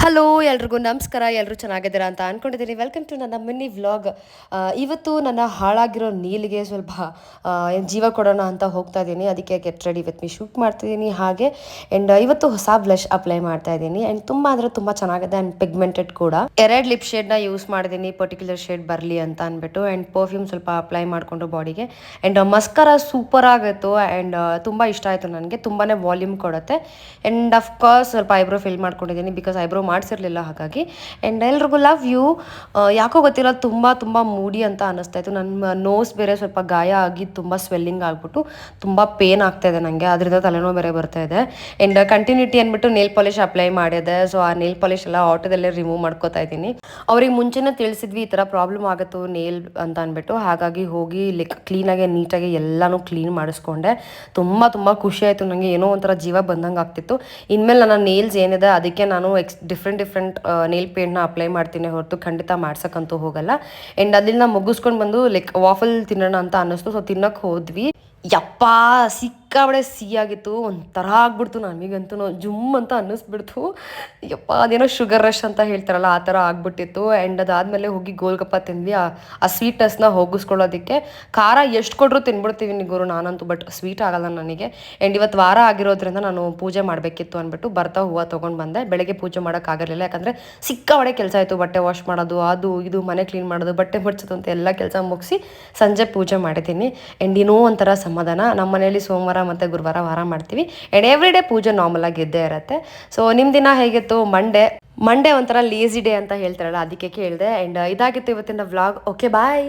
Hello ಎಲ್ರಿಗೂ ನಮಸ್ಕಾರ. ಎಲ್ಲರೂ ಚೆನ್ನಾಗಿದ್ದೀರಾ ಅಂತ ಅಂದ್ಕೊಂಡಿದ್ದೀನಿ. ವೆಲ್ಕಮ್ ಟು ನನ್ನ ಮಿನಿ ವ್ಲಾಗ್. ಇವತ್ತು ನನ್ನ ಹಾಳಾಗಿರೋ ನೀಲಿಗೆ ಸ್ವಲ್ಪ ಜೀವ ಕೊಡೋಣ ಅಂತ ಹೋಗ್ತಾ ಇದ್ದೀನಿ. ಅದಕ್ಕೆ get ready with me shoot ಮಾಡ್ತಿದ್ದೀನಿ. ಹಾಗೆ ಆ್ಯಂಡ್ ಇವತ್ತು ಹೊಸ ಬ್ಲಷ್ ಅಪ್ಲೈ ಮಾಡ್ತಾ ಇದ್ದೀನಿ. ಆ್ಯಂಡ್ ತುಂಬ ಅಂದರೆ ತುಂಬ ಚೆನ್ನಾಗಿದೆ ಆ್ಯಂಡ್ ಪಿಗ್ಮೆಂಟೆಡ್ ಕೂಡ. ಎರಡು ಲಿಪ್ ಶೇಡ್ನ ಯೂಸ್ ಮಾಡಿದ್ದೀನಿ, ಪರ್ಟಿಕ್ಯುಲರ್ ಶೇಡ್ ಬರಲಿ ಅಂತ ಅಂದ್ಬಿಟ್ಟು. ಆ್ಯಂಡ್ ಪರ್ಫ್ಯೂಮ್ ಸ್ವಲ್ಪ ಅಪ್ಲೈ ಮಾಡಿಕೊಂಡು ಬಾಡಿಗೆ. ಆ್ಯಂಡ್ ಮಸ್ಕರ ಸೂಪರ್ ಆಗಿತ್ತು ಆ್ಯಂಡ್ ತುಂಬ ಇಷ್ಟ ಆಯಿತು ನನಗೆ. ತುಂಬಾ ವಾಲ್ಯೂಮ್ ಕೊಡುತ್ತೆ. ಆ್ಯಂಡ್ ಅಫ್ಕೋರ್ಸ್ ಸ್ವಲ್ಪ ಐಬ್ರೋ ಫಿಲ್ ಮಾಡ್ಕೊಂಡಿದ್ದೀನಿ, ಬಿಕಾಸ್ ಐಬ್ರೋ ಮಾಡಿಸಿರ್ಲಿಲ್ಲ ಹಾಗಾಗಿ. ಆ್ಯಂಡ್ ಎಲ್ರಿಗೂ ಲವ್ ಯು. ಯಾಕೋ ಗೊತ್ತಿಲ್ಲ, ತುಂಬ ತುಂಬ ಮೂಡಿ ಅಂತ ಅನ್ನಿಸ್ತಾ ಇತ್ತು. ನನ್ನ ನೋಸ್ ಬೇರೆ ಸ್ವಲ್ಪ ಗಾಯ ಆಗಿ ತುಂಬ ಸ್ವೆಲ್ಲಿಂಗ್ ಆಗಿಬಿಟ್ಟು ತುಂಬ ಪೇನ್ ಆಗ್ತಾ ಇದೆ ನನಗೆ. ಅದರಿಂದ ತಲೆನೋವು ಬೇರೆ ಬರ್ತಾ ಇದೆ. ಆ್ಯಂಡ್ ಕಂಟಿನ್ಯೂಟಿ ಅಂದ್ಬಿಟ್ಟು ನೇಲ್ ಪಾಲಿಶ್ ಅಪ್ಲೈ ಮಾಡಿದೆ. ಸೊ ಆ ನೇಲ್ ಪಾಲಿಶ್ ಎಲ್ಲ ಆಟೋದಲ್ಲೇ ರಿಮೂವ್ ಮಾಡ್ಕೋತಾ ಇದ್ದೀನಿ. ಅವ್ರಿಗೆ ಮುಂಚೆನೇ ತಿಳಿಸಿದ್ವಿ ಈ ಥರ ಪ್ರಾಬ್ಲಮ್ ಆಗುತ್ತೋ ನೇಲ್ ಅಂತ ಅಂದ್ಬಿಟ್ಟು. ಹಾಗಾಗಿ ಹೋಗಿ ಲೈಕ್ ಕ್ಲೀನಾಗಿ ನೀಟಾಗಿ ಎಲ್ಲನೂ ಕ್ಲೀನ್ ಮಾಡಿಸ್ಕೊಂಡೆ. ತುಂಬ ತುಂಬ ಖುಷಿ ಆಯಿತು ನನಗೆ. ಏನೋ ಒಂಥರ ಜೀವ ಬಂದಂಗೆ ಆಗ್ತಿತ್ತು. ಇನ್ಮೇಲೆ ನನ್ನ ನೇಲ್ಸ್ ಏನಿದೆ ಅದಕ್ಕೆ ನಾನು ಡಿಫ್ರೆಂಟ್ ನೇಲ್ ಪೇಂಟ್ನ ಅಪ್ಲೈ ಮಾಡ್ತೀನಿ ಹೊರತು ಖಂಡಿತ ಮಾಡ್ಸೋಕ್ಕಂತೂ ಹೋಗಲ್ಲ. ಆ್ಯಂಡ್ ಅಲ್ಲಿಂದ ಮುಗಿಸ್ಕೊಂಡು ಬಂದು ಲೈಕ್ ವಾಫಲ್ ತಿನ್ನೋಣ ಅಂತ ಅನ್ನಿಸ್ತು. ಸೊ ತಿನ್ನೋಕ್ಕೆ ಹೋದ್ವಿ. ಯಪ್ಪ ಸಿಕ್ಕಾಬಡೆ ಸಿಹಿಯಾಗಿತ್ತು. ಒಂಥರ ಆಗ್ಬಿಡ್ತು ನನಗಂತೂ, ಜುಮ್ ಅಂತ ಅನ್ನಿಸ್ಬಿಡ್ತು. ಯಪ್ಪ ಅದೇನೋ ಶುಗರ್ ರಶ್ ಅಂತ ಹೇಳ್ತಾರಲ್ಲ ಆ ಥರ ಆಗ್ಬಿಟ್ಟಿತ್ತು. ಆ್ಯಂಡ್ ಅದಾದಮೇಲೆ ಹೋಗಿ ಗೋಲ್ಗಪ್ಪ ತಿಂದ್ವಿ. ಆ ಸ್ವೀಟ್ನೆಸ್ನ ಹೋಗಿಸ್ಕೊಳ್ಳೋದಕ್ಕೆ. ಖಾರ ಎಷ್ಟು ಕೊಟ್ಟರು ತಿನ್ಬಿಡ್ತೀವಿ ನಿಗೋರು ನಾನಂತೂ, ಬಟ್ ಸ್ವೀಟ್ ಆಗಲ್ಲ ನನಗೆ. ಆ್ಯಂಡ್ ಇವತ್ತು ವಾರ ಆಗಿರೋದ್ರಿಂದ ನಾನು ಪೂಜೆ ಮಾಡಬೇಕಿತ್ತು ಅಂದ್ಬಿಟ್ಟು ಬರ್ತಾ ಹೂವು ತೊಗೊಂಡು ಬಂದೆ. ಬೆಳಗ್ಗೆ ಪೂಜೆ ಮಾಡೋಕ್ಕಾಗಿರಲಿಲ್ಲ, ಯಾಕಂದರೆ ಸಿಕ್ಕಾಬಡೆ ಕೆಲಸ ಆಯಿತು. ಬಟ್ಟೆ ವಾಶ್ ಮಾಡೋದು, ಅದು ಇದು, ಮನೆ ಕ್ಲೀನ್ ಮಾಡೋದು, ಬಟ್ಟೆ ಮಡ್ಚೋದು ಅಂತ ಎಲ್ಲ ಕೆಲಸ ಮುಗಿಸಿ ಸಂಜೆ ಪೂಜೆ ಮಾಡಿದ್ದೀನಿ. ಆ್ಯಂಡ್ ಏನೋ ಒಂಥರ ಸಮಾಧಾನ. ನಮ್ಮ ಮನೆಯಲ್ಲಿ ಸೋಮವಾರ ಮತ್ತು ಗುರುವಾರ ವಾರ ಮಾಡ್ತೀವಿ. ಆ್ಯಂಡ್ ಎವ್ರಿ ಡೇ ಪೂಜೆ ನಾರ್ಮಲ್ ಆಗಿ ಇದ್ದೇ ಇರುತ್ತೆ. ಸೊ ನಿಮ್ಮ ದಿನ ಹೇಗಿತ್ತು? ಮಂಡೇ ಒಂಥರ ಲೇಸಿ ಡೇ ಅಂತ ಹೇಳ್ತಾರಲ್ಲ, ಅದಕ್ಕೆ ಕೇಳಿದೆ. ಆ್ಯಂಡ್ ಇದಾಗಿತ್ತು ಇವತ್ತಿನ ವ್ಲಾಗ್. Okay bye.